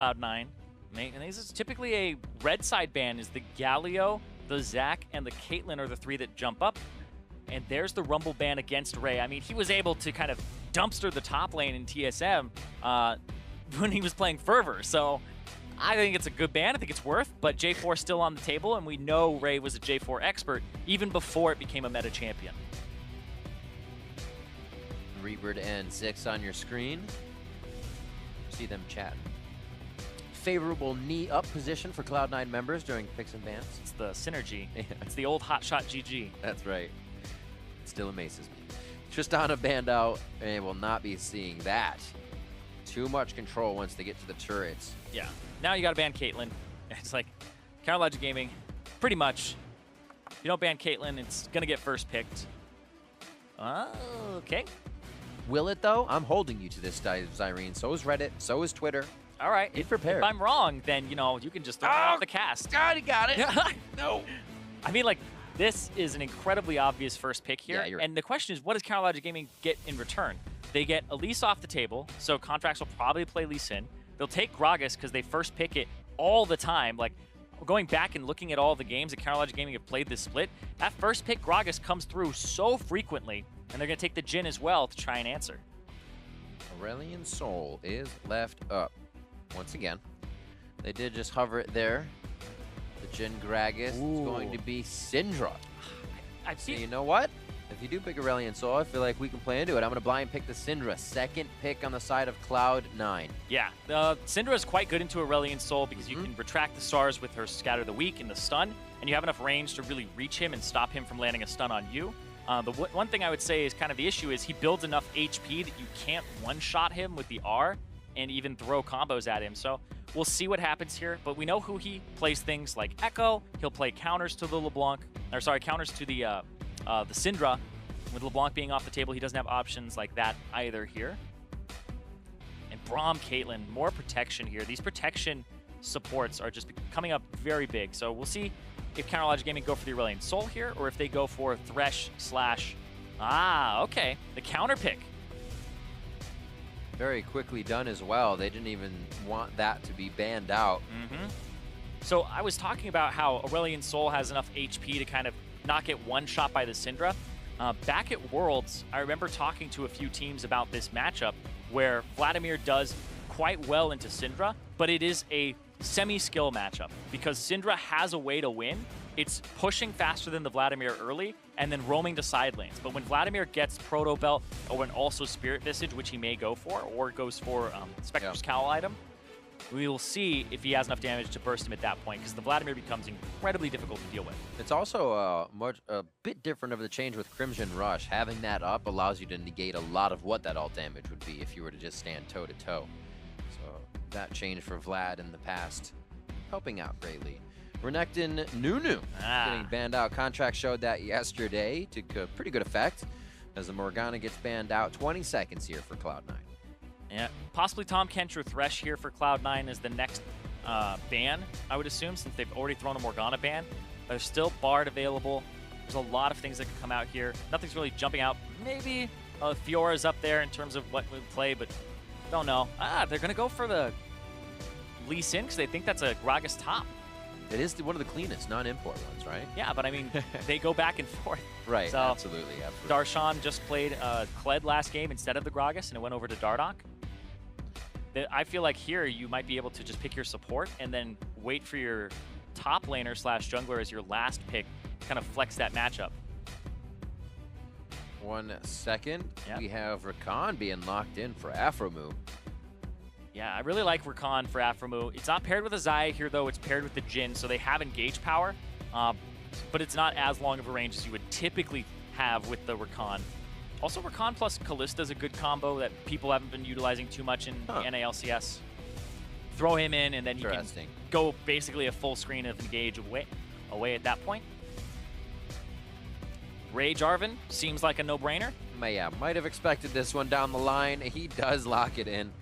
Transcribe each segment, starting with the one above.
Cloud9. And this is typically a red side ban is the Galio, the Zac, and the Caitlyn are the three that jump up. And there's the Rumble ban against Ray. I mean, he was able to kind of dumpster the top lane in TSM when he was playing Fervor. So I think it's a good ban. I think it's worth, but J4 still on the table, and we know Ray was a J4 expert even before it became a meta champion. Rebird and Zix on your screen. See them chatting. Favorable knee up position for Cloud9 members during picks and bans. It's the synergy. Yeah. It's the old hotshot GG. That's right. It still amazes me. Tristana banned out, and will not be seeing that. Too much control once they get to the turrets. Yeah. Now you got to ban Caitlyn. It's like CLG Gaming, pretty much. If you don't ban Caitlyn, it's going to get first picked. Okay. Will it, though? I'm holding you to this, Zyrene. So is Reddit. So is Twitter. All right. Be prepared. If I'm wrong, then, you know, you can just throw out the cast. God, he got it. No. I mean, like, this is an incredibly obvious first pick here. Yeah, and the question is, what does CLG Gaming get in return? They get Elise off the table, so Contracts will probably play Lee Sin. They'll take Gragas because they first pick it all the time. Like, going back and looking at all the games that CLG Gaming have played this split, that first pick Gragas comes through so frequently, and they're going to take the Jhin as well to try and answer. Aurelion Sol is left up. Once again, they did just hover it there. The Jhin Gragas is going to be Syndra. So you know what? If you do pick Aurelion Sol, I feel like we can play into it. I'm going to blind pick the Syndra. Second pick on the side of Cloud9. Yeah, Syndra is quite good into Aurelion Sol because you can retract the stars with her Scatter the Weak and the stun, and you have enough range to really reach him and stop him from landing a stun on you. But one thing I would say is kind of the issue is he builds enough HP that you can't one-shot him with the R and even throw combos at him. So we'll see what happens here, but we know who he plays things like Echo. He'll play counters to the LeBlanc, or sorry, counters to the Syndra. With LeBlanc being off the table, he doesn't have options like that either here. And Braum Caitlyn, more protection here. These protection supports are just coming up very big. So we'll see if CLG Gaming go for the Aurelion Sol here, or if they go for Thresh slash... okay, the counter pick. Very quickly done as well. They didn't even want that to be banned out. So I was talking about how Aurelion Sol has enough HP to kind of not get one shot by the Syndra. Back at Worlds, I remember talking to a few teams about this matchup where Vladimir does quite well into Syndra, but it is a semi-skill matchup because Syndra has a way to win. It's pushing faster than the Vladimir early and then roaming to side lanes. But when Vladimir gets Proto Belt or when also Spirit Visage, which he may go for, or goes for Spectre's Cowl item, we will see if he has enough damage to burst him at that point because the Vladimir becomes incredibly difficult to deal with. It's also a bit different of the change with Crimson Rush. Having that up allows you to negate a lot of what that ult damage would be if you were to just stand toe-to-toe. So that change for Vlad in the past, helping out greatly. Renekton Nunu getting banned out. Contract showed that yesterday to pretty good effect as the Morgana gets banned out. 20 seconds here for Cloud9. Yeah, possibly Tom Kench Thresh here for Cloud9 is the next ban, I would assume, since they've already thrown a Morgana ban. There's still Bard available. There's a lot of things that can come out here. Nothing's really jumping out. Maybe Fiora's up there in terms of what we play, but don't know. They're going to go for the Lee Sin because they think that's a Gragas top. It is one of the cleanest non-import ones, right? Yeah, but I mean, they go back and forth. Right, so absolutely. Darshan just played Kled last game instead of the Gragas, and it went over to Dardoch. I feel like here you might be able to just pick your support and then wait for your top laner slash jungler as your last pick, kind of flex that matchup. 1 second. Yep. We have Rakan being locked in for Aphromoo. Yeah, I really like Rakan for Aphromoo. It's not paired with a Xayah here, though. It's paired with the Jhin, so they have engage power, but it's not as long of a range as you would typically have with the Rakan. Also, Rakan plus Kalista is a good combo that people haven't been utilizing too much in the LCS. Throw him in, and then you can go basically a full screen of engage away at that point. Ray Jarvan seems like a no-brainer. Yeah, might have expected this one down the line. He does lock it in.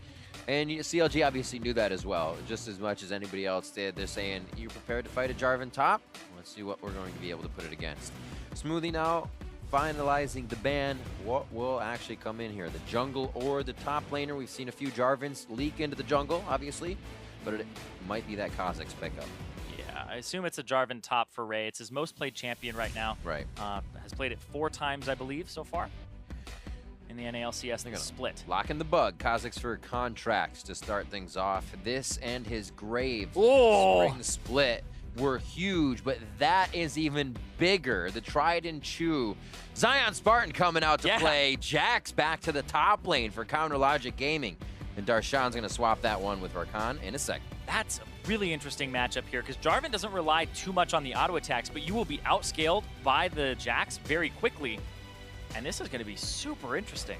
And CLG obviously knew that as well, just as much as anybody else did. They're saying, you prepared to fight a Jarvan top? Let's see what we're going to be able to put it against. Smoothie now finalizing the ban. What will actually come in here? The jungle or the top laner? We've seen a few Jarvans leak into the jungle, obviously. but it might be that Kha'Zix pickup. Yeah, I assume it's a Jarvan top for Ray. It's his most played champion right now. Right. Has played it 4 times, I believe, so far in the NALCS split. Locking the bug. Kha'Zix for contracts to start things off. This and his Grave spring split were huge, but that is even bigger. The tried and true Zion Spartan coming out to play. Jax back to the top lane for Counter Logic Gaming. And Darshan's going to swap that one with Rakan in a second. That's a really interesting matchup here because Jarvan doesn't rely too much on the auto attacks, but you will be outscaled by the Jax very quickly. And this is going to be super interesting.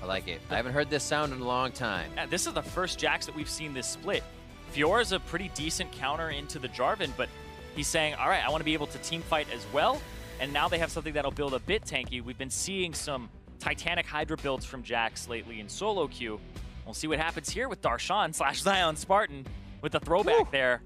I like it. I haven't heard this sound in a long time. Yeah, this is the first Jax that we've seen this split. Fiora's a pretty decent counter into the Jarvan, but he's saying, all right, I want to be able to team fight as well. And now they have something that'll build a bit tanky. We've been seeing some Titanic Hydra builds from Jax lately in solo queue. We'll see what happens here with Darshan / Zion Spartan with the throwback there.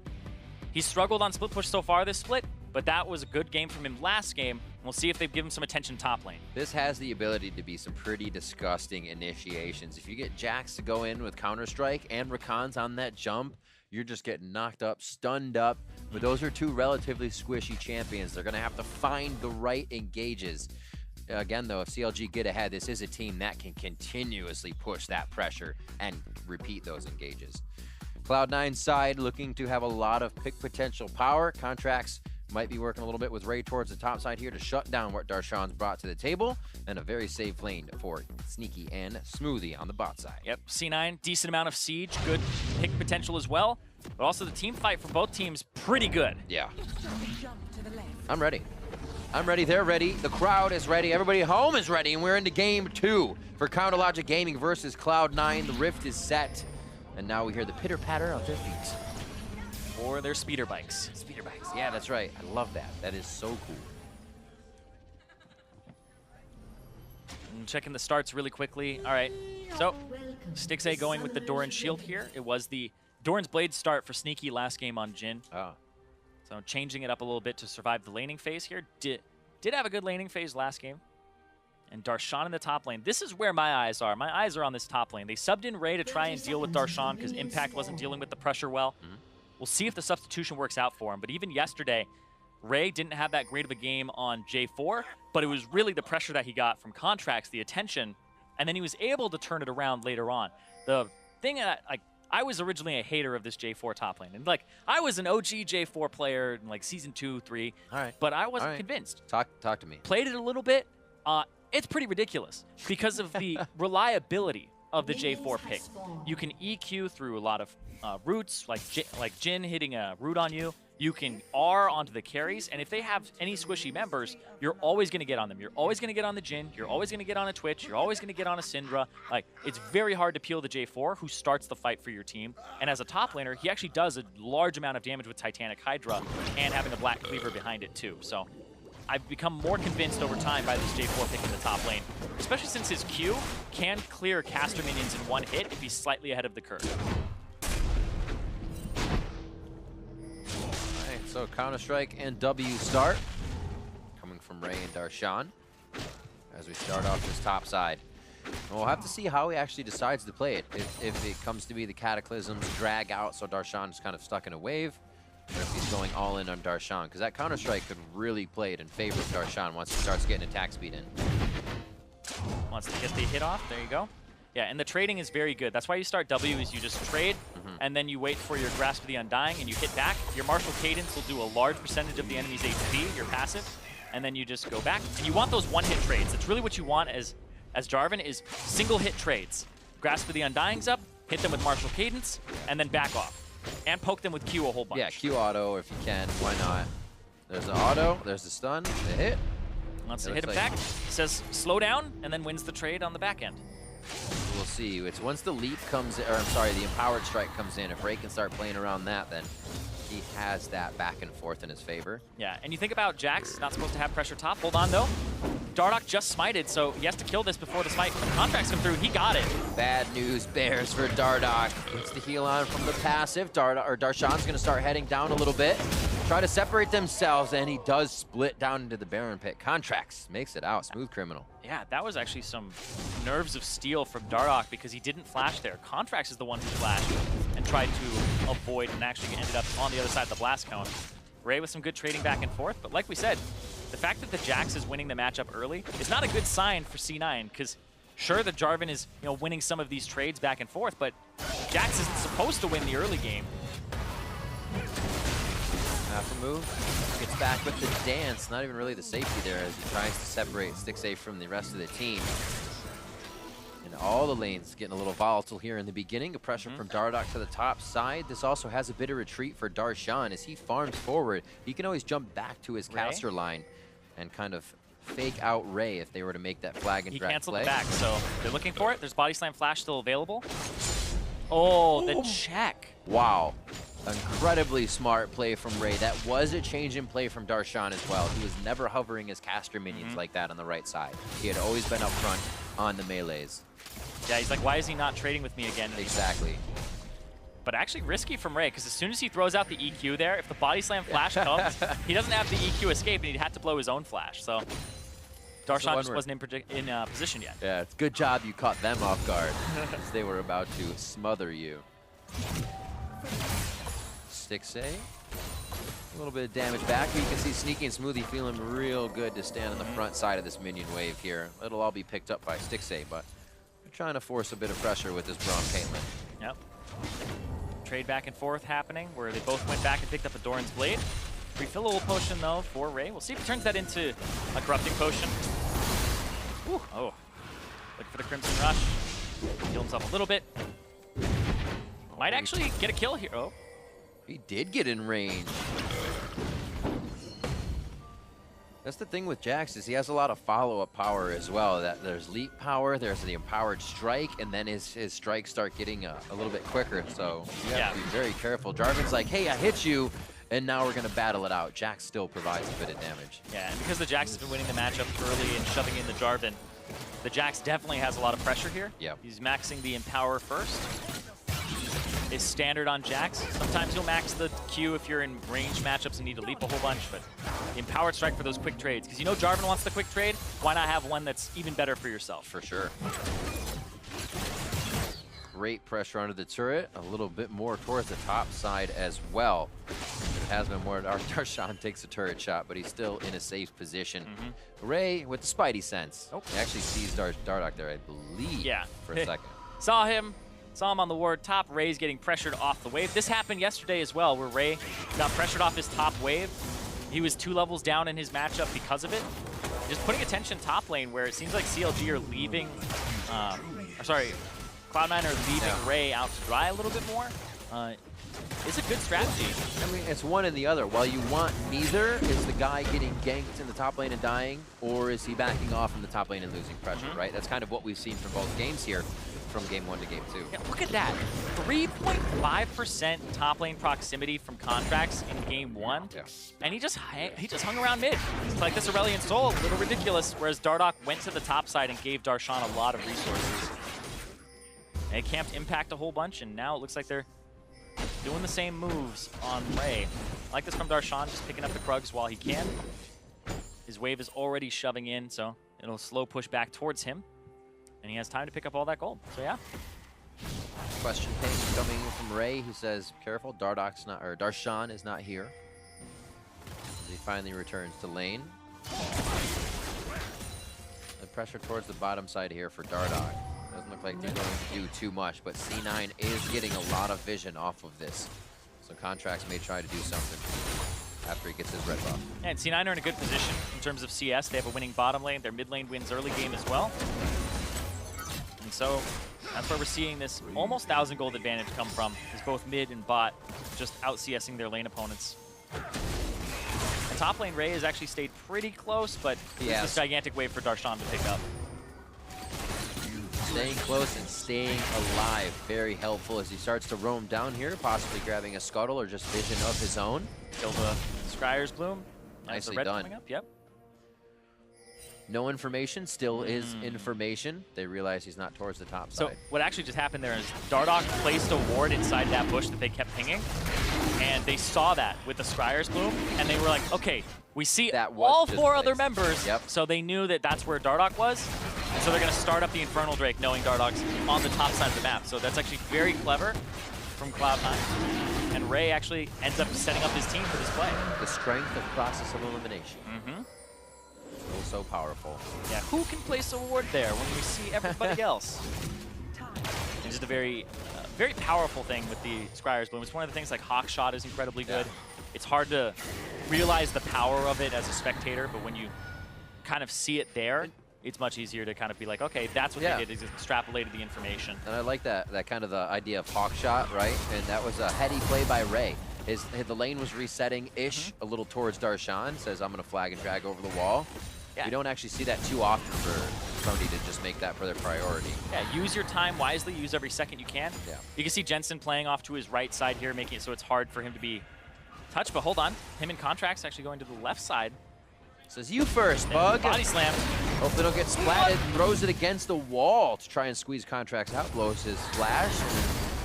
He struggled on split push so far this split, but that was a good game from him last game. We'll see if they've given him some attention top lane. This has the ability to be some pretty disgusting initiations. If you get Jax to go in with Counter-Strike and Rakan's on that jump, you're just getting knocked up, stunned up. But those are two relatively squishy champions. They're going to have to find the right engages. Again, though, if CLG get ahead, this is a team that can continuously push that pressure and repeat those engages. Cloud9's side looking to have a lot of pick potential power. Contracts might be working a little bit with Ray towards the top side here to shut down what Darshan's brought to the table, and a very safe lane for Sneaky and Smoothie on the bot side. Yep, C9, decent amount of siege, good pick potential as well, but also the team fight for both teams, pretty good. Yeah. I'm ready. I'm ready, they're ready, the crowd is ready, everybody at home is ready, and we're into game 2 for Counter Logic Gaming versus Cloud9. The rift is set, and now we hear the pitter-patter of their feet. Or their speeder bikes. Speeder bikes, yeah, that's right. I love that. That is so cool. And checking the starts really quickly. All right, so Stixxay going with the Doran Shield here. It was the Doran's Blade start for Sneaky last game on Jhin. Oh. So changing it up a little bit to survive the laning phase here. Did have a good laning phase last game. And Darshan in the top lane. This is where my eyes are. My eyes are on this top lane. They subbed in Ray to try and deal with Darshan because Impact wasn't dealing with the pressure well. We'll see if the substitution works out for him. But even yesterday, Ray didn't have that great of a game on J4, but it was really the pressure that he got from contracts, the attention, and then he was able to turn it around later on. The thing that, I was originally a hater of this J4 top lane. And I was an OG J4 player in season 2, 3, but I wasn't convinced. Talk to me. Played it a little bit. It's pretty ridiculous because of the reliability of the J4 pick. You can EQ through a lot of roots, like Jhin hitting a root on you. You can R onto the carries, and if they have any squishy members, you're always going to get on them. You're always going to get on the Jhin. You're always going to get on a Twitch. You're always going to get on a Syndra. It's very hard to peel the J4, who starts the fight for your team. And as a top laner, he actually does a large amount of damage with Titanic Hydra and having a Black Cleaver behind it too. So I've become more convinced over time by this J4 pick in the top lane, especially since his Q can clear caster minions in one hit if he's slightly ahead of the curve. So Counter-Strike and W start, coming from Ray and Darshan as we start off this top side. And we'll have to see how he actually decides to play it. If it comes to be the Cataclysms drag out so Darshan's kind of stuck in a wave, or if he's going all in on Darshan, because that Counter-Strike could really play it in favor of Darshan once he starts getting attack speed in. Wants to get the hit off, there you go. Yeah, and the trading is very good. That's why you start W is you just trade, and then you wait for your Grasp of the Undying, and you hit back. Your Martial Cadence will do a large percentage of the enemy's HP, your passive, and then you just go back. And you want those one-hit trades. That's really what you want as Jarvan is single-hit trades. Grasp of the Undying's up, hit them with Martial Cadence, and then back off. And poke them with Q a whole bunch. Yeah, Q auto if you can. Why not? There's the auto, there's the stun, the hit. Wants to hit him back, says slow down, and then wins the trade on the back end. We'll see. It's once the leap comes in, or I'm sorry, the empowered strike comes in. If Ray can start playing around that, then he has that back and forth in his favor. Yeah, and you think about Jax, not supposed to have pressure top. Hold on, though. Dardoch just smited, so he has to kill this before the smite. When the contracts come through, he got it. Bad news bears for Dardoch. Gets the heal on from the passive. Darshan's going to start heading down a little bit. Try to separate themselves, and he does split down into the Baron pit. Contracts makes it out. Smooth criminal. Yeah, that was actually some nerves of steel from Dardoch because he didn't flash there. Contracts is the one who flashed. And tried to avoid and actually ended up on the other side of the blast cone. Ray with some good trading back and forth, but like we said, the fact that the Jax is winning the matchup early is not a good sign for C9, because sure, the Jarvan is winning some of these trades back and forth, but Jax isn't supposed to win the early game. Half a move, gets back with the dance, not even really the safety there as he tries to separate Stixxay from the rest of the team. And all the lanes getting a little volatile here in the beginning. A pressure from Dardoch to the top side. This also has a bit of retreat for Darshan as he farms forward. He can always jump back to his caster line and kind of fake out Ray if they were to make that flag and drag play. He canceled it back, so they're looking for it. There's Body Slam Flash still available. Oh, the check. Wow. Incredibly smart play from Ray. That was a change in play from Darshan as well. He was never hovering his caster minions like that on the right side. He had always been up front on the melees. Yeah, he's like, why is he not trading with me again? Exactly. But actually risky from Ray, because as soon as he throws out the EQ there, if the Body Slam Flash comes, he doesn't have the EQ escape, and he'd have to blow his own flash. So Darshan just wasn't in position yet. Yeah, it's good job you caught them off guard as they were about to smother you. Stixxay, a little bit of damage back, but you can see Sneaky and Smoothie feeling real good to stand on the front side of this minion wave here. It'll all be picked up by Stixxay, but they're trying to force a bit of pressure with this Braum Caitlyn. Yep. Trade back and forth happening where they both went back and picked up a Doran's Blade. Refillable potion though for Ray. We'll see if he turns that into a corrupting potion. Ooh. Oh, looking for the Crimson Rush. Heal himself a little bit. Might actually get a kill here. Oh. He did get in range. That's the thing with Jax, is he has a lot of follow-up power as well. That there's leap power, there's the empowered strike, and then his strikes start getting a little bit quicker. So you have to be very careful. Jarvan's like, hey, I hit you, and now we're gonna battle it out. Jax still provides a bit of damage. Yeah, and because the Jax has been winning the matchup early and shoving in the Jarvan, the Jax definitely has a lot of pressure here. Yeah. He's maxing the Empower first. Is standard on Jax. Sometimes you'll max the Q if you're in range matchups and need to leap a whole bunch, but the Empowered Strike for those quick trades. Because you know Jarvan wants the quick trade, why not have one that's even better for yourself? For sure. Great pressure under the turret, a little bit more towards the top side as well. It has been more, Darshan takes a turret shot, but he's still in a safe position. Ray with the Spidey sense. He actually sees Dardoch there, I believe, for a second. Saw him on the ward top. Ray's getting pressured off the wave. This happened yesterday as well, where Ray got pressured off his top wave. He was 2 levels down in his matchup because of it. Just putting attention top lane, where it seems like CLG are leaving, Cloud9 are leaving Ray out to dry a little bit more. It's a good strategy. I mean, it's one and the other. While you want neither, is the guy getting ganked in the top lane and dying, or is he backing off in the top lane and losing pressure, right? That's kind of what we've seen from both games here, from game 1 to game 2. Yeah, look at that. 3.5% top lane proximity from contracts in game 1. Yeah. And he just hung around mid. It's like this Aurelion Soul, a little ridiculous, whereas Dardoch went to the top side and gave Darshan a lot of resources. And it camped Impact a whole bunch, and now it looks like they're doing the same moves on Ray. I like this from Darshan, just picking up the Krugs while he can. His wave is already shoving in, so it'll slow push back towards him. And he has time to pick up all that gold. So yeah. Question ping coming from Ray, who says, careful, Darshan is not here. As he finally returns to lane. The pressure towards the bottom side here for Dardoch. Doesn't look like they're going to do too much, but C9 is getting a lot of vision off of this. So Contracts may try to do something after he gets his red buff. Yeah, and C9 are in a good position in terms of CS. They have a winning bottom lane. Their mid lane wins early game as well. And so that's where we're seeing this almost 1,000 gold advantage come from, is both mid and bot just out-CSing their lane opponents. The top lane Ray has actually stayed pretty close, but it's this gigantic wave for Darshan to pick up. Staying close and staying alive, very helpful as he starts to roam down here, possibly grabbing a scuttle or just vision of his own. Kill the Scryer's Bloom. Nicely red done. Coming up. Yep. No information, still is information. They realize he's not towards the top side. So what actually just happened there is Dardoch placed a ward inside that bush that they kept pinging, and they saw that with the Scryer's Bloom, and they were like, okay, we see all 4 other members, so they knew that that's where Dardoch was, and so they're going to start up the Infernal Drake knowing Dardoch's on the top side of the map. So that's actually very clever. from Cloud9. And Ray actually ends up setting up his team for this play. The strength of process of elimination. Mm-hmm. So powerful. Yeah, who can place a ward there when we see everybody else? It's just a very, very powerful thing with the Scryer's Bloom. It's one of the things like Hawk Shot is incredibly good. Yeah. It's hard to realize the power of it as a spectator, but when you kind of see it there, it's much easier to kind of be like, okay, that's what they did, is extrapolated the information. And I like that kind of the idea of Hawk Shot, right? And that was a heady play by Ray. The lane was resetting-ish a little towards Darshan, says, I'm going to flag and drag over the wall. Yeah. We don't actually see that too often for Sony to just make that for their priority. Yeah, use your time wisely, use every second you can. Yeah. You can see Jensen playing off to his right side here, making it so it's hard for him to be touched, but hold on. Him and Contracts actually going to the left side. Says, you first, Bug. Body slam. Hope they don't get splatted. Throws it against the wall to try and squeeze Contracts out. Blows his flash.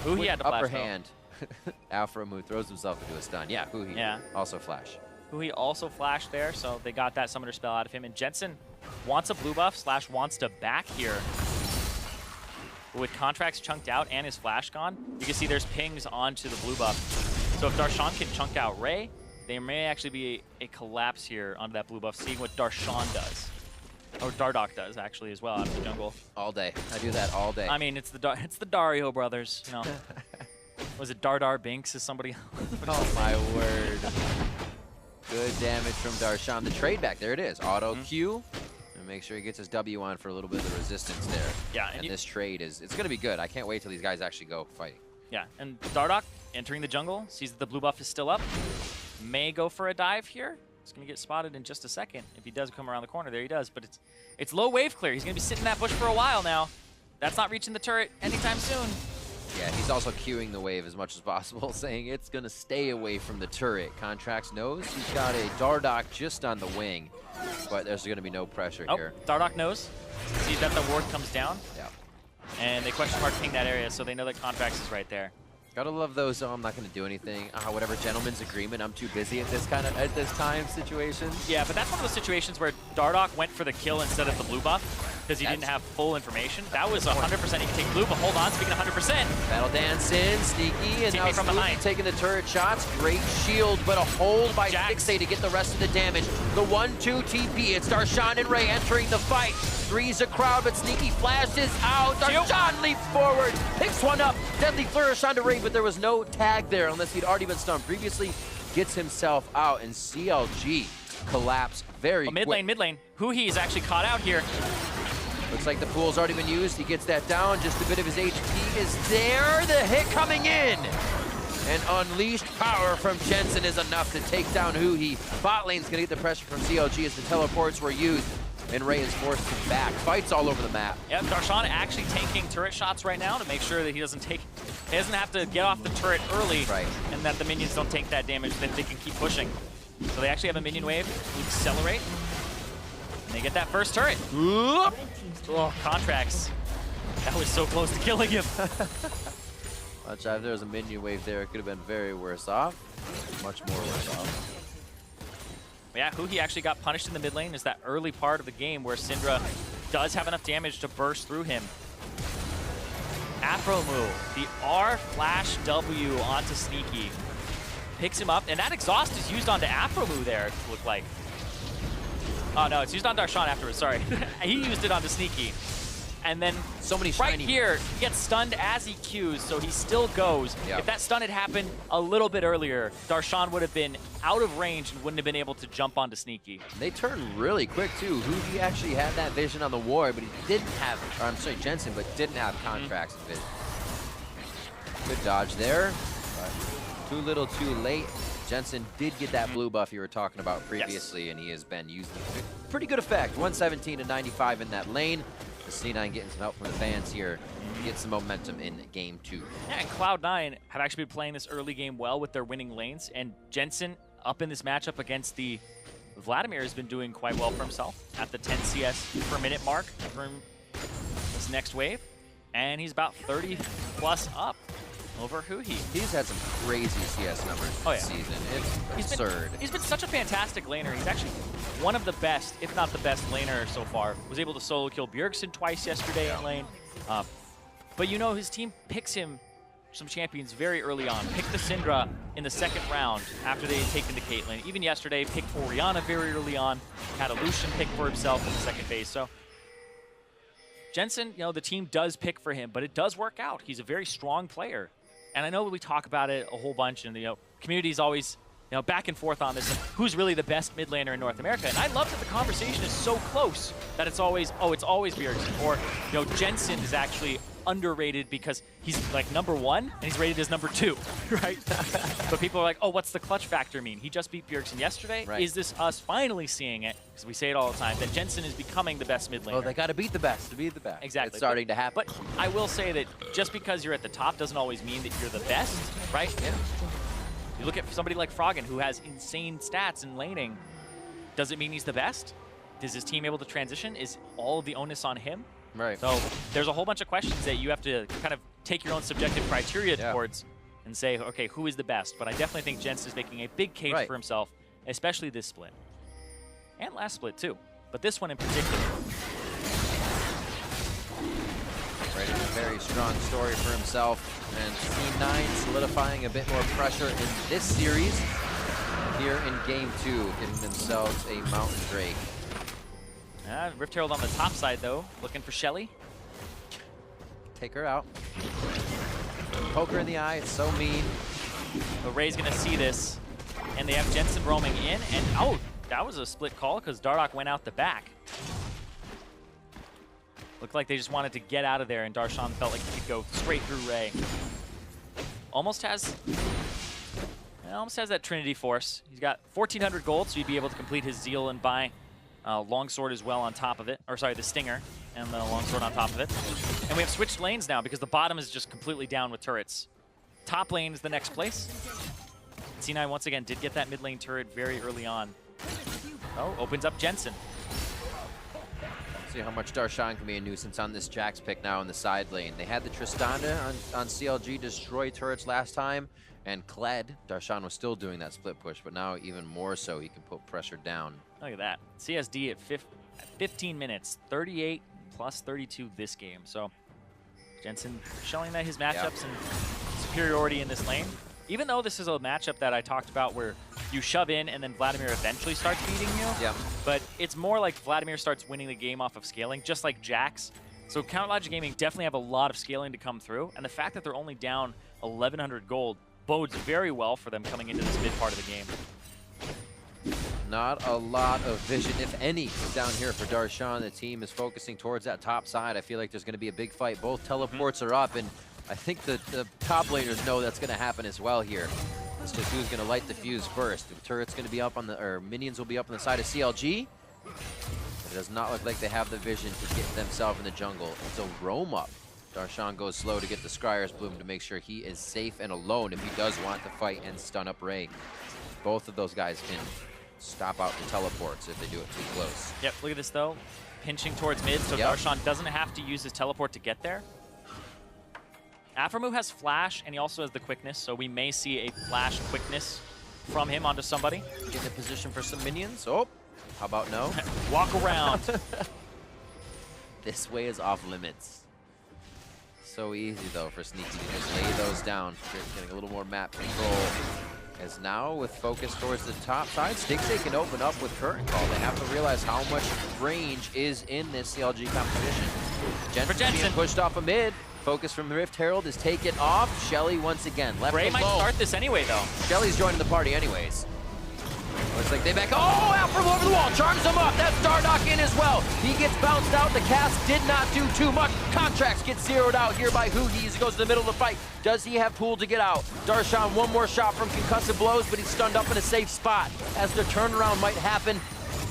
Who he had to upper flash, hand. Alframu throws himself into a stun. Yeah, who he also flash. Who he also flashed there, so they got that summoner spell out of him. And Jensen wants a blue buff / wants to back here. But with Contracts chunked out and his flash gone, you can see there's pings onto the blue buff. So if Darshan can chunk out Ray, there may actually be a collapse here onto that blue buff, seeing what Darshan does. Or Dardoch does, actually, as well, out of the jungle. All day. I do that all day. I mean, it's the Dario brothers, you know. Was it Dardar Binks? Is somebody? Oh, my word. Good damage from Darshan. The trade back, there it is. Auto Q. And make sure he gets his W on for a little bit of the resistance there. Yeah, and this trade it's going to be good. I can't wait till these guys actually go fighting. Yeah, and Dardoch entering the jungle, sees that the blue buff is still up. May go for a dive here. He's going to get spotted in just a second. If he does come around the corner, there he does. But it's low wave clear. He's going to be sitting in that bush for a while now. That's not reaching the turret anytime soon. Yeah, he's also queuing the wave as much as possible, saying it's going to stay away from the turret. Contracts knows he's got a Dardoch just on the wing, but there's going to be no pressure here. Dardoch knows. See that the ward comes down. Yeah. And they question mark ping that area, so they know that Contracts is right there. Gotta love those. I'm not gonna do anything. Whatever gentleman's agreement. I'm too busy at this time situation. Yeah, but that's one of those situations where Dardoch went for the kill instead of the blue buff because he didn't have full information. That was 100%. He can take blue, but hold on. Speaking of 100%, Battle dance in, sneaky, and now from behind, taking the turret shots. Great shield, but a hold by Dixie to get the rest of the damage. The 1-2 TP. It's Darshan and Ray entering the fight. Three's a crowd, but Sneaky flashes out. Darshan leaps forward, picks one up. Deadly flourish onto Ray, but there was no tag there unless he'd already been stunned previously. Gets himself out, and CLG collapse very quick. Mid lane. Huhi is actually caught out here. Looks like the pool's already been used. He gets that down. Just a bit of his HP is there. The hit coming in. And unleashed power from Jensen is enough to take down Huhi. Bot lane's going to get the pressure from CLG as the teleports were used. And Ray is forced to back. Fights all over the map. Yep, Darshan actually taking turret shots right now to make sure that he doesn't have to get off the turret early. Right. And that the minions don't take that damage, that they can keep pushing. So they actually have a minion wave, accelerate, and they get that first turret. Oh, Contracts. That was so close to killing him. Watch out, if there was a minion wave there, it could have been very worse off. Much more worse off. Yeah, Huhi actually got punished in the mid lane. Is that early part of the game where Syndra does have enough damage to burst through him. Afromu, the R flash W onto Sneaky. Picks him up, and that exhaust is used onto Afromu there, it looked like. Oh no, it's used on Darshan afterwards, sorry. He used it onto Sneaky. And then so many right here, he gets stunned as he Qs, so he still goes. Yep. If that stun had happened a little bit earlier, Darshan would have been out of range and wouldn't have been able to jump onto Sneaky. They turned really quick too. Huhi actually had that vision on the ward, but he didn't have, or I'm sorry, Jensen, but didn't have Contracts vision. Good dodge there, but too little too late. Jensen did get that blue buff you were talking about previously, and he has been using pretty good effect. 117 to 95 in that lane. The C9 getting some help from the fans here to get some momentum in game 2. Yeah, and Cloud9 have actually been playing this early game well with their winning lanes, and Jensen up in this matchup against the Vladimir has been doing quite well for himself at the 10 CS per minute mark for this next wave, and he's about 30 plus up over Huhi. He's had some crazy CS numbers this season. It's absurd. He's been such a fantastic laner. He's actually one of the best, if not the best laner so far. Was able to solo kill Bjergsen twice yesterday in lane. But you know, his team picks him some champions very early on. Pick the Syndra in the second round after they had taken the Caitlyn. Even yesterday, picked Orianna very early on. Had a Lucian pick for himself in the second phase. So Jensen, you know, the team does pick for him, but it does work out. He's a very strong player. And I know we talk about it a whole bunch, and, you know, community's always, you know, back and forth on this, and who's really the best mid laner in North America. And I love that the conversation is so close that it's always, oh, it's always Bjergsen. Or, you know, Jensen is actually underrated because he's like #1 and he's rated as #2, right? But people are like, oh, what's the clutch factor mean? He just beat Bjergsen yesterday. Right. Is this us finally seeing it? Because we say it all the time, that Jensen is becoming the best mid laner. Oh, they got to beat the best to beat the best. Exactly. It's starting to happen. But I will say that just because you're at the top doesn't always mean that you're the best, right? Yeah. You look at somebody like Froggen, who has insane stats in laning. Does it mean he's the best? Is his team able to transition? Is all of the onus on him? Right. So there's a whole bunch of questions that you have to kind of take your own subjective criteria towards and say, okay, who is the best? But I definitely think Jensen is making a big case for himself, especially this split. And last split, too. But this one in particular. Writing a very strong story for himself. And C9 solidifying a bit more pressure in this series. Here in Game 2, getting themselves a Mountain Drake. Rift Herald on the top side, though, looking for Shelly. Take her out. Poke her in the eye, it's so mean. But Ray's going to see this, and they have Jensen roaming in, and oh, that was a split call because Dardoch went out the back. Looked like they just wanted to get out of there, and Darshan felt like he could go straight through Ray. Almost has that Trinity Force. He's got 1,400 gold, so he'd be able to complete his Zeal and buy Longsword as well on top of it. Or sorry, the Stinger and the Longsword on top of it. And we have switched lanes now because the bottom is just completely down with turrets. Top lane is the next place. C9 once again did get that mid lane turret very early on. Oh, opens up Jensen. See how much Darshan can be a nuisance on this Jax pick now in the side lane. They had the Tristana on CLG destroy turrets last time, and Kled, Darshan was still doing that split push, but now even more so he can put pressure down. Look at that. CSD at 15 minutes, 38 plus 32 this game. So Jensen showing that his matchups and superiority in this lane. Even though this is a matchup that I talked about where you shove in and then Vladimir eventually starts beating you. Yeah. But it's more like Vladimir starts winning the game off of scaling, just like Jax. So Counter Logic Gaming definitely have a lot of scaling to come through. And the fact that they're only down 1,100 gold bodes very well for them coming into this mid part of the game. Not a lot of vision, if any, down here for Darshan. The team is focusing towards that top side. I feel like there's going to be a big fight. Both teleports are up, and I think the top laners know that's going to happen as well here. It's just who's going to light the fuse first. The turret's going to be up on the, or minions will be up on the side of CLG. It does not look like they have the vision to get themselves in the jungle. It's a roam up. Darshan goes slow to get the Scryer's Bloom to make sure he is safe and alone if he does want to fight and stun up Ray. Both of those guys can stop out the teleports if they do it too close. Yep, look at this though. Pinching towards mid, so Darshan doesn't have to use his teleport to get there. Aphromoo has flash, and he also has the quickness, so we may see a flash quickness from him onto somebody. Get in position for some minions. Oh, how about no? Walk around. This way is off limits. So easy though for Sneaky to just lay those down. Getting a little more map control. As now with focus towards the top side, Stixay can open up with Curtain Call. They have to realize how much range is in this CLG competition. Jensen being pushed off a mid. Focus from the Rift Herald is taken off. Shelly once again left Ray alone. might start this anyway though. Shelly's joining the party anyways. Looks like they back. Oh, out from over the wall. Charms him up. That's Dardoch in as well. He gets bounced out. The cast did not do too much. Contracts get zeroed out here by Hoogie as he goes to the middle of the fight. Does he have pool to get out? Darshan, one more shot from concussive blows, but he's stunned up in a safe spot. As the turnaround might happen,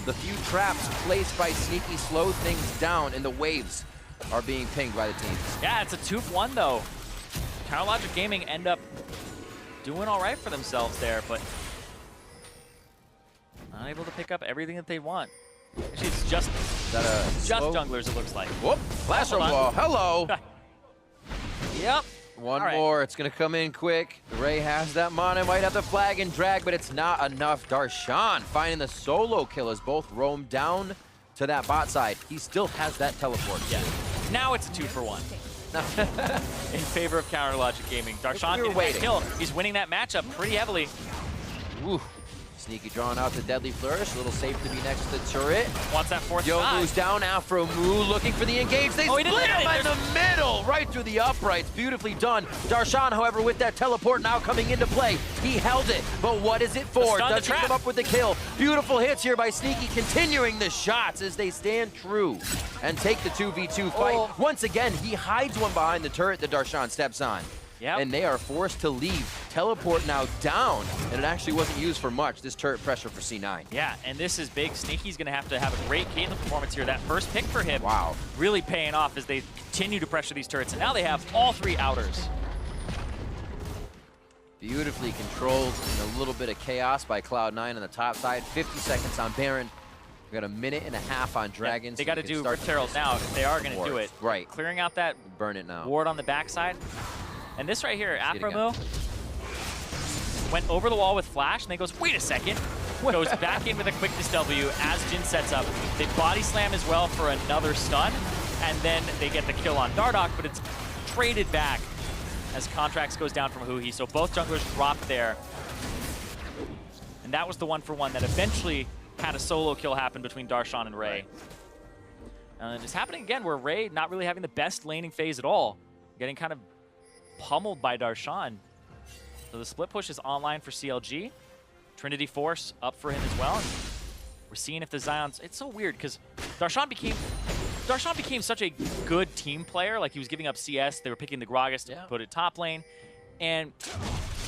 the few traps placed by Sneaky slow things down, and the waves are being pinged by the teams. Yeah, it's a 2-1 though. Counter Logic Gaming end up doing all right for themselves there, but not able to pick up everything that they want. Actually, it's just junglers, it looks like. Whoop, Flash wall, hello. Yep. One more, it's gonna come in quick. Ray has that mana, might have the flag and drag, but it's not enough. Darshan finding the solo kill as both roam down to that bot side. He still has that teleport. Yeah. Now it's a 2-for-1. in favor of Counter Logic Gaming. Darshan getting that kill. He's winning that matchup pretty heavily. Ooh. Sneaky drawing out the Deadly Flourish. A little safe to be next to the turret. Wants that fourth Yomu's down. Afro Moo looking for the engage. They split him in the middle, right through the uprights. Beautifully done. Darshan, however, with that teleport now coming into play. He held it, but what is it for? Does he come up with the kill? Beautiful hits here by Sneaky, continuing the shots as they stand true and take the 2v2 fight. Once again, he hides one behind the turret that Darshan steps on. Yep. And they are forced to leave. Teleport now down, and it actually wasn't used for much, this turret pressure for C9. Yeah, and this is big. Sneaky's going to have a great Caitlyn performance here. That first pick for him, wow, really paying off as they continue to pressure these turrets. And now they have all 3 outers. Beautifully controlled in a little bit of chaos by Cloud9 on the top side. 50 seconds on Baron. We got a minute and a half on Dragons. They got to do Rift Herald now if they are going to do it. Right. Clearing out that burn it now ward on the backside. And this right here, Afromo went over the wall with Flash, and then goes, wait a second. Goes back in with a quickness W as Jin sets up. They body slam as well for another stun, and then they get the kill on Dardoch, but it's traded back as Contracts goes down from Huhi. So both junglers dropped there. And that was the 1-for-1 that eventually had a solo kill happen between Darshan and Ray. And it's happening again where Ray not really having the best laning phase at all. Getting kind of pummeled by Darshan. So the split push is online for CLG. Trinity Force up for him as well. And we're seeing if the Zions... It's so weird because Darshan became such a good team player. Like he was giving up CS. They were picking the Gragas to put it top lane. And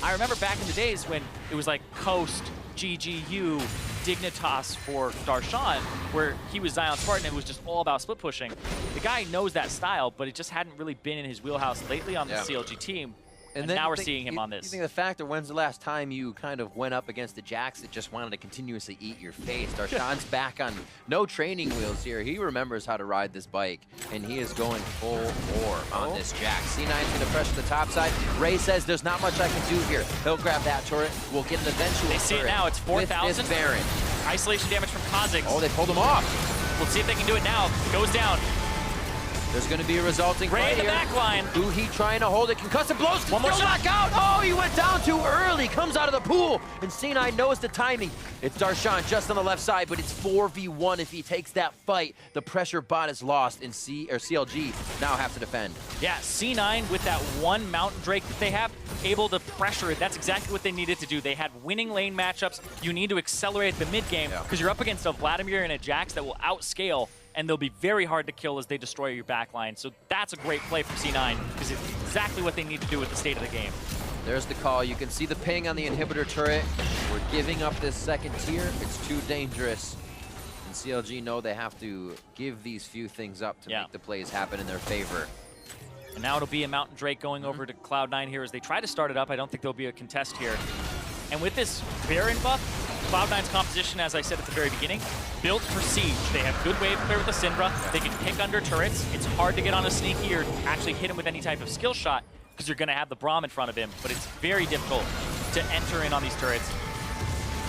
I remember back in the days when it was like Coast, GGU, Dignitas for Darshan, where he was Zion Spartan and it was just all about split pushing. The guy knows that style, but it just hadn't really been in his wheelhouse lately on the CLG team. And now we're seeing him on this. You think the fact that when's the last time you kind of went up against the Jax that just wanted to continuously eat your face? Darshan's back on no training wheels here. He remembers how to ride this bike, and he is going full bore on this Jax. C9's going to pressure the top side. Ray says there's not much I can do here. He'll grab that turret. We'll get an eventual They see it now. It's 4,000. Baron. Isolation damage from Kha'Zix. Oh, they pulled him off. We'll see if they can do it now. Goes down. There's going to be a resulting Ray in the here. back line. Huhi trying to hold it. Concussive blows. One more shot. Knockout. Oh, he went down too early. Comes out of the pool. And C9 knows the timing. It's Darshan just on the left side, but it's 4v1 if he takes that fight. The pressure bot is lost, and CLG now have to defend. Yeah, C9 with that one Mountain Drake that they have, able to pressure it. That's exactly what they needed to do. They had winning lane matchups. You need to accelerate the mid game because you're up against a Vladimir and a Jax that will outscale, and they'll be very hard to kill as they destroy your backline. So that's a great play from C9 because it's exactly what they need to do with the state of the game. There's the call. You can see the ping on the inhibitor turret. We're giving up this second tier. It's too dangerous. And CLG know they have to give these few things up to make the plays happen in their favor. And now it'll be a Mountain Drake going over to Cloud9 here as they try to start it up. I don't think there'll be a contest here. And with this Baron buff, Cloud9's composition, as I said at the very beginning, built for siege. They have good wave clear with the Syndra. They can pick under turrets. It's hard to get on a sneaky or actually hit him with any type of skill shot because you're going to have the Braum in front of him, but it's very difficult to enter in on these turrets.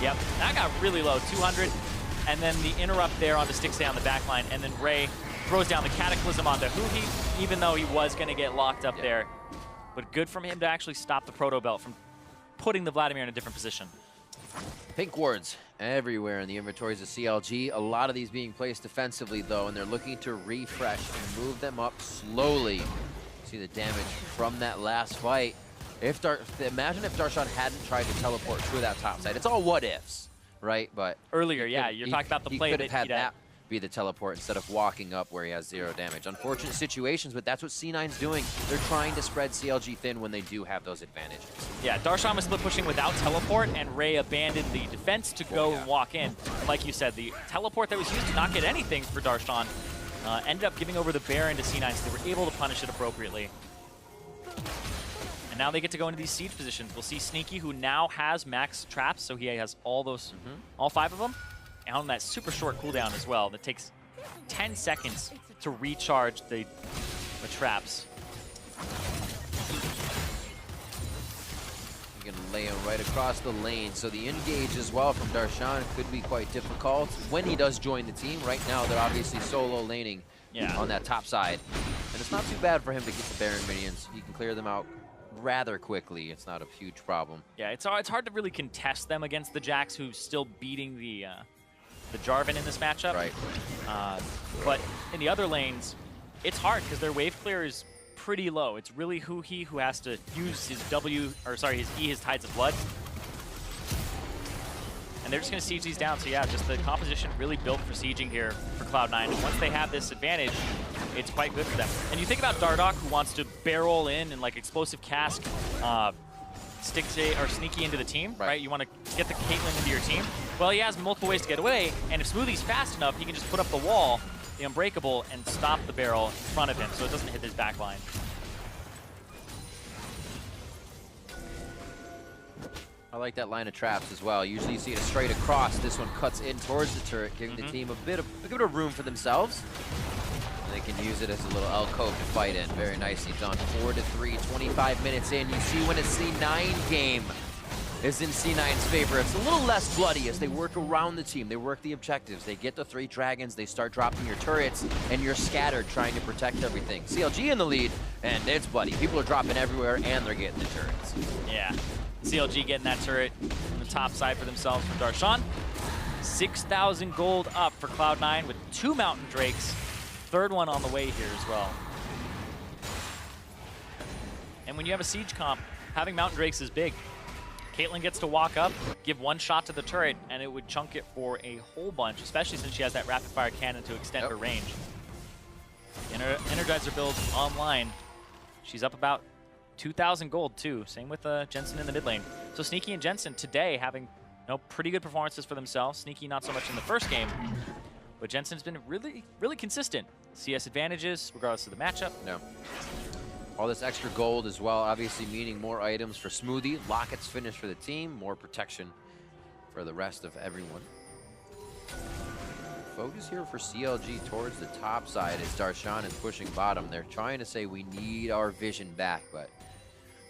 Yep, that got really low, 200, and then the interrupt there onto Stixay on the back line, and then Ray throws down the Cataclysm onto Huhi, even though he was going to get locked up there. But good from him to actually stop the Proto Belt from putting the Vladimir in a different position. Pink wards everywhere in the inventories of CLG. A lot of these being placed defensively, though, and they're looking to refresh and move them up slowly. See the damage from that last fight. Imagine if Darshan hadn't tried to teleport through that top side. It's all what ifs, right? But earlier, you're talking about the play that he had that be the teleport instead of walking up where he has 0 damage. Unfortunate situations, but that's what C9's doing. They're trying to spread CLG thin when they do have those advantages. Yeah, Darshan was split pushing without teleport, and Ray abandoned the defense to go and walk in. Like you said, the teleport that was used to not get anything for Darshan ended up giving over the Baron to C9, so they were able to punish it appropriately. And now they get to go into these siege positions. We'll see Sneaky, who now has max traps, so he has all those, all 5 of them. And on that super short cooldown as well, that takes 10 seconds to recharge the traps. You can lay him right across the lane, so the engage as well from Darshan could be quite difficult when he does join the team. Right now, they're obviously solo laning on that top side. And it's not too bad for him to get the Baron minions. He can clear them out rather quickly. It's not a huge problem. Yeah, it's hard to really contest them against the Jax, who's still beating the Jarvan in this matchup. Right. But in the other lanes, it's hard because their wave clear is pretty low. It's really Huhi who has to use his his E, his Tides of Blood. And they're just going to siege these down. So yeah, just the composition really built for sieging here for Cloud9. And once they have this advantage, it's quite good for them. And you think about Dardoch, who wants to barrel in and like explosive cask, sneaky into the team, right? You want to get the Caitlyn into your team. Well, he has multiple ways to get away, and if Smoothie's fast enough, he can just put up the wall, the Unbreakable, and stop the barrel in front of him so it doesn't hit his back line. I like that line of traps as well. Usually you see it straight across. This one cuts in towards the turret, giving the team a bit of room for themselves. And they can use it as a little alcove to fight in. Very nicely done. 4-3, 25 minutes in. You see when a C9 game is in C9's favor. It's a little less bloody as they work around the team. They work the objectives. They get the 3 dragons. They start dropping your turrets, and you're scattered trying to protect everything. CLG in the lead, and it's bloody. People are dropping everywhere, and they're getting the turrets. Yeah. CLG getting that turret on the top side for themselves from Darshan. 6,000 gold up for Cloud9 with 2 Mountain Drakes. Third one on the way here as well. And when you have a siege comp, having Mountain Drakes is big. Caitlyn gets to walk up, give 1 shot to the turret, and it would chunk it for a whole bunch, especially since she has that rapid fire cannon to extend her range. Energizer build online. She's up about 2,000 gold too. Same with Jensen in the mid lane. So Sneaky and Jensen today having pretty good performances for themselves. Sneaky not so much in the first game, but Jensen's been really, really consistent. CS advantages regardless of the matchup. No. All this extra gold as well, obviously meaning more items for Smoothie. Locket's finished for the team, more protection for the rest of everyone. Focus here for CLG towards the top side as Darshan is pushing bottom. They're trying to say we need our vision back, but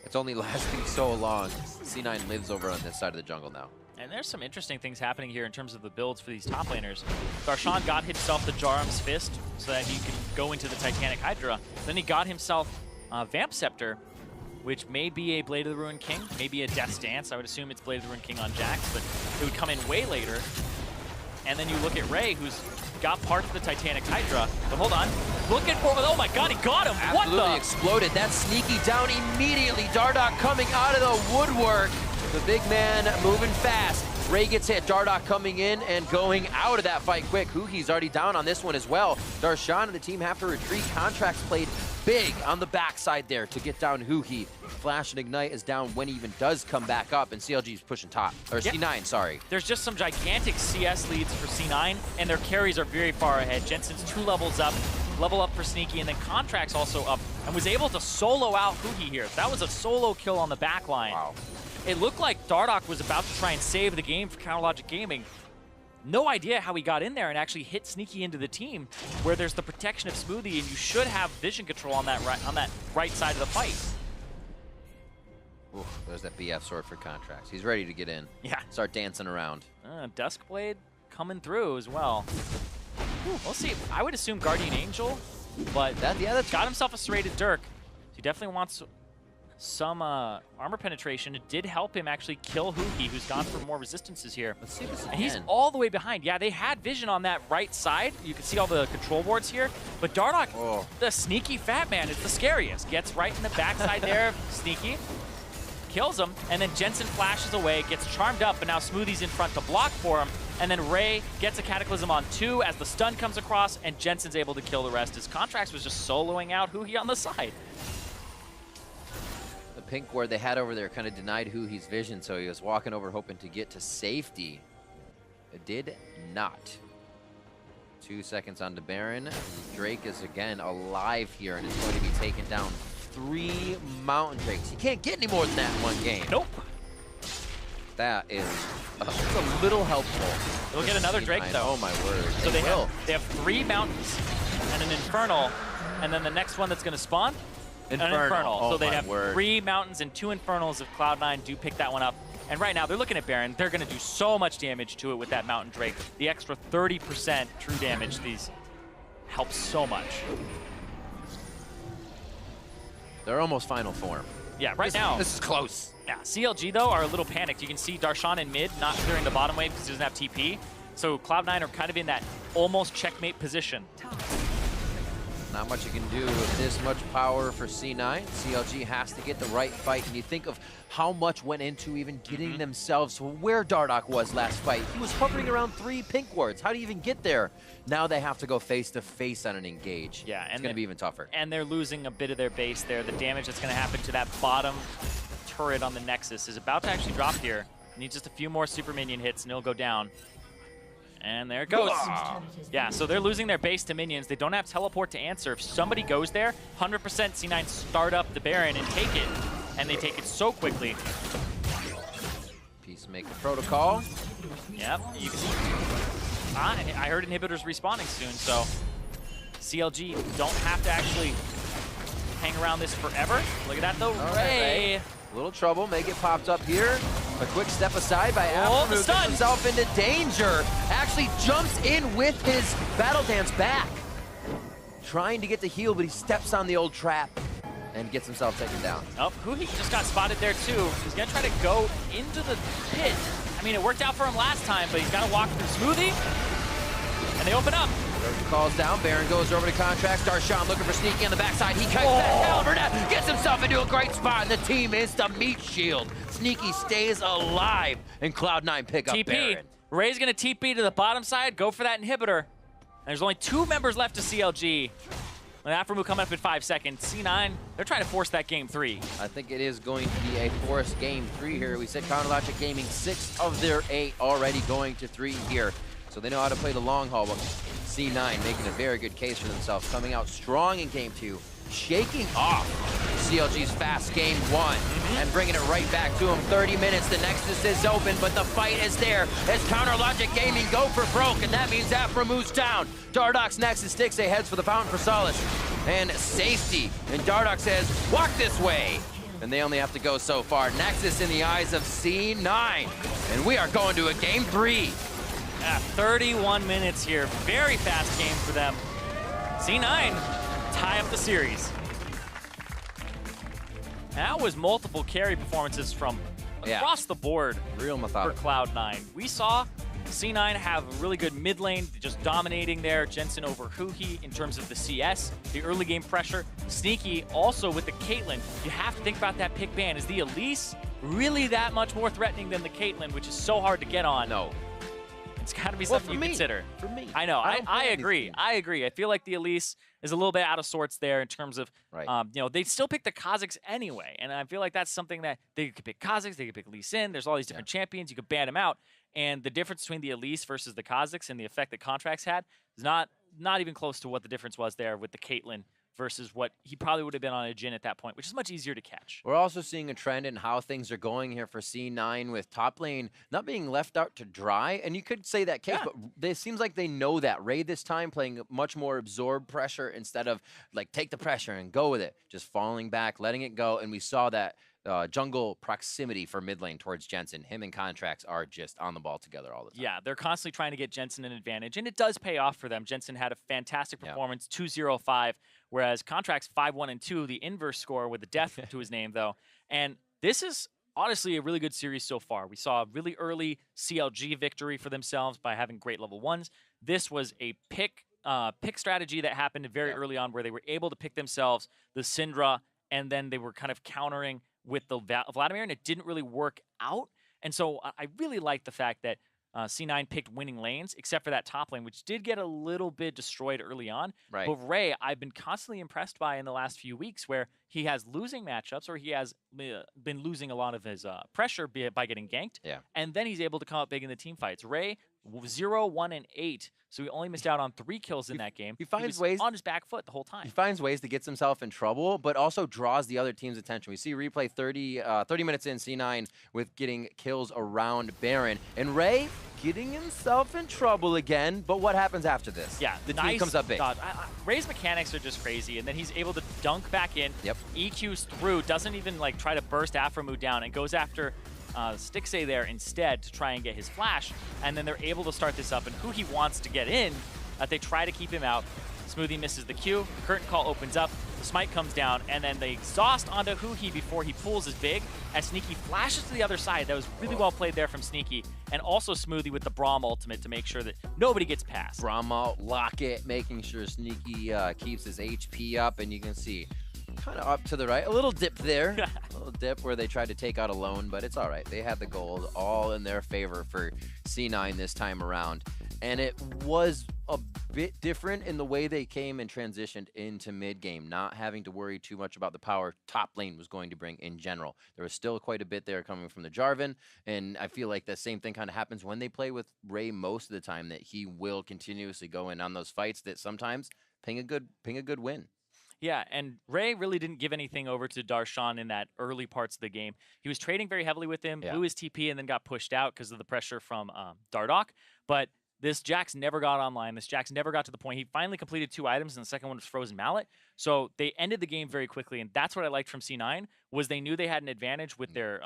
it's only lasting so long. C9 lives over on this side of the jungle now. And there's some interesting things happening here in terms of the builds for these top laners. Darshan got himself the Jarum's Fist so that he could go into the Titanic Hydra. Then he got himself Vamp Scepter, which may be a Blade of the Ruined King, maybe a Death's Dance. I would assume it's Blade of the Ruined King on Jax, but it would come in way later. And then you look at Ray, who's got part of the Titanic Hydra. But hold on, looking for, oh my god, he got him! Absolutely What the? Exploded. That Sneaky down immediately. Dardoch coming out of the woodwork. The big man moving fast. Ray gets hit. Dardoch coming in and going out of that fight quick. Huhi's already down on this one as well. Darshan and the team have to retreat. Contracts played big on the backside there to get down Huhi. Flash and Ignite is down when he even does come back up, and CLG's pushing top. Or C9, sorry. There's just some gigantic CS leads for C9, and their carries are very far ahead. Jensen's 2 levels up, level up for Sneaky, and then Contract's also up, and was able to solo out Huhi here. That was a solo kill on the back line. Wow. It looked like Dardoch was about to try and save the game for Counterlogic Gaming. No idea how he got in there and actually hit Sneaky into the team, where there's the protection of Smoothie, and you should have vision control on that right side of the fight. Oof, there's that BF sword for Contracts. He's ready to get in. Yeah. Start dancing around. Duskblade coming through as well. We'll see. I would assume Guardian Angel, but that's got himself a serrated Dirk. So he definitely wants some armor penetration. It did help him actually kill Huhi, who's gone for more resistances here. Let's see this again. And he's all the way behind. Yeah, they had vision on that right side. You can see all the control boards here. But Dardoch, the sneaky fat man, is the scariest. Gets right in the backside there of Sneaky. Kills him, and then Jensen flashes away, gets charmed up, but now Smoothie's in front to block for him, and then Ray gets a Cataclysm on 2 as the stun comes across, and Jensen's able to kill the rest. His Contracts was just soloing out Huhi on the side. The pink ward they had over there kind of denied Huhi's vision, so he was walking over hoping to get to safety. It did not. 2 seconds on the Baron. Drake is again alive here and is going to be taken down. 3 Mountain Drakes. You can't get any more than that in one game. Nope. That is a little helpful. They'll get another Drake, though. Oh, my word. So they have 3 Mountains and an Infernal, and then the next one that's going to spawn, an Infernal. Oh, so they have word. 3 Mountains and 2 Infernals if Cloud9 do pick that one up. And right now, they're looking at Baron. They're going to do so much damage to it with that Mountain Drake. The extra 30% true damage, these helps so much. They're almost final form. Yeah, right now. This is close. Yeah, CLG, though, are a little panicked. You can see Darshan in mid not clearing the bottom wave because he doesn't have TP. So Cloud9 are kind of in that almost checkmate position. Not much you can do with this much power for C9. CLG has to get the right fight. And you think of how much went into even getting themselves to where Dardoch was last fight. He was hovering around 3 pink wards. How do you even get there? Now they have to go face to face on an engage. Yeah, and it's going to be even tougher. And they're losing a bit of their base there. The damage that's going to happen to that bottom turret on the Nexus is about to actually drop here. Need just a few more super minion hits and it'll go down. And there it goes. Yeah, so they're losing their base to minions. They don't have teleport to answer. If somebody goes there, 100% C9 start up the Baron and take it. And they take it so quickly. Peacemaker protocol. Yep, you can see. I heard inhibitors respawning soon, so CLG don't have to actually hang around this forever. Look at that though, Ray. A little trouble, may get popped up here. A quick step aside by Afro, who gets himself into danger. Actually jumps in with his battle dance back. Trying to get the heal, but he steps on the old trap and gets himself taken down. Oh, Huhi just got spotted there too. He's gonna try to go into the pit. I mean, it worked out for him last time, but he's gotta walk through Smoothie. And they open up. Calls down, Baron goes over to Contracts. Darshan looking for Sneaky on the backside. He kites that down. Burnett gets himself into a great spot, and the team is the meat shield. Sneaky stays alive, and Cloud9 pick up Baron. Ray's gonna TP to the bottom side, go for that inhibitor. And there's only 2 members left to CLG. And Afro coming up in 5 seconds. C9, they're trying to force that game 3. I think it is going to be a forced game 3 here. We said Counterlogic Gaming, 6 of their 8 already going to 3 here. So they know how to play the long haul, but C9 making a very good case for themselves, coming out strong in game 2, shaking off CLG's fast game 1, and bringing it right back to him. 30 minutes, the Nexus is open, but the fight is there as Counterlogic Gaming go for broke, and that means Afro moves down. Dardoch's Nexus sticks, they heads for the Fountain for Solace, and safety, and Dardoch says, walk this way. And they only have to go so far. Nexus in the eyes of C9, and we are going to a game 3. Yeah, 31 minutes here. Very fast game for them. C9 tie up the series. That was multiple carry performances from across the board. Real for methodical. Cloud9. We saw C9 have a really good mid lane, just dominating there. Jensen over Huhi in terms of the CS, the early game pressure. Sneaky also with the Caitlyn. You have to think about that pick ban. Is the Elise really that much more threatening than the Caitlyn, which is so hard to get on? No. It's got to be something you consider. For me. I know. I agree. I agree. I feel like the Elise is a little bit out of sorts there in terms of, you know, they still pick the Kazakhs anyway. And I feel like that's something that they could pick Kazakhs, they could pick Lee Sin. There's all these different champions. You could ban them out. And the difference between the Elise versus the Kazakhs and the effect that Contracts had is not even close to what the difference was there with the Caitlyn versus what he probably would have been on a Jhin at that point, which is much easier to catch. We're also seeing a trend in how things are going here for C9 with top lane not being left out to dry. And you could say that case, but it seems like they know that. Ray this time playing much more absorb pressure instead of like take the pressure and go with it. Just falling back, letting it go. And we saw that jungle proximity for mid lane towards Jensen. Him and Contracts are just on the ball together all the time. Yeah, they're constantly trying to get Jensen an advantage, and it does pay off for them. Jensen had a fantastic performance, 2-0-5, whereas Contracts 5-1-2, the inverse score with the death to his name, though. And this is honestly a really good series so far. We saw a really early CLG victory for themselves by having great level 1s. This was a pick strategy that happened very early on where they were able to pick themselves the Syndra, and then they were kind of countering with the Vladimir, and it didn't really work out. And so I really like the fact that C9 picked winning lanes, except for that top lane, which did get a little bit destroyed early on. Right. But Ray, I've been constantly impressed by in the last few weeks where he has losing matchups or he has been losing a lot of his pressure by getting ganked. Yeah. And then he's able to come out big in the team fights. Ray, 0, 1, and 8. So he only missed out on 3 kills in that game. He finds was ways on his back foot the whole time. He finds ways to get himself in trouble, but also draws the other team's attention. We see replay 30 minutes in C9 with getting kills around Baron. And Ray getting himself in trouble again, but what happens after this? Yeah, the team comes up big. Ray's mechanics are just crazy, and then he's able to dunk back in, EQs through, doesn't even like try to burst Afromu down, and goes after Stixay there instead to try and get his flash, and then they're able to start this up, and who he wants to get in, they try to keep him out. Smoothie misses the Q, curtain call opens up, the Smite comes down, and then they exhaust onto Huhi before he pulls his big, as Sneaky flashes to the other side. That was really well played there from Sneaky, and also Smoothie with the Braum ultimate to make sure that nobody gets past. Braum out, lock it, making sure Sneaky keeps his HP up, and you can see kind of up to the right. A little dip there. A little dip where they tried to take out Alone, but it's all right. They had the gold all in their favor for C9 this time around. And it was a bit different in the way they came and transitioned into mid-game, not having to worry too much about the power top lane was going to bring in general. There was still quite a bit there coming from the Jarvan, and I feel like the same thing kind of happens when they play with Ray most of the time, that he will continuously go in on those fights that sometimes ping a good win. Yeah, and Ray really didn't give anything over to Darshan in that early parts of the game. He was trading very heavily with him, blew his TP, and then got pushed out because of the pressure from Dardoch. But this Jax never got online. This Jax never got to the point. He finally completed 2 items, and the second one was Frozen Mallet. So they ended the game very quickly, and that's what I liked from C9, was they knew they had an advantage with their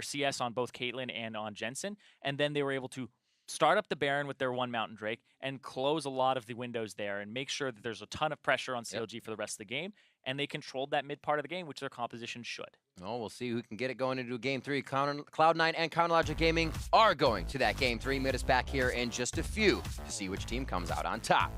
CS on both Caitlyn and on Jensen, and then they were able to start up the Baron with their 1 Mountain Drake and close a lot of the windows there and make sure that there's a ton of pressure on CLG for the rest of the game. And they controlled that mid part of the game, which their composition should. Oh, we'll see who can get it going into Game 3. Cloud9 and Counterlogic Gaming are going to that Game 3. Meet us back here in just a few to see which team comes out on top.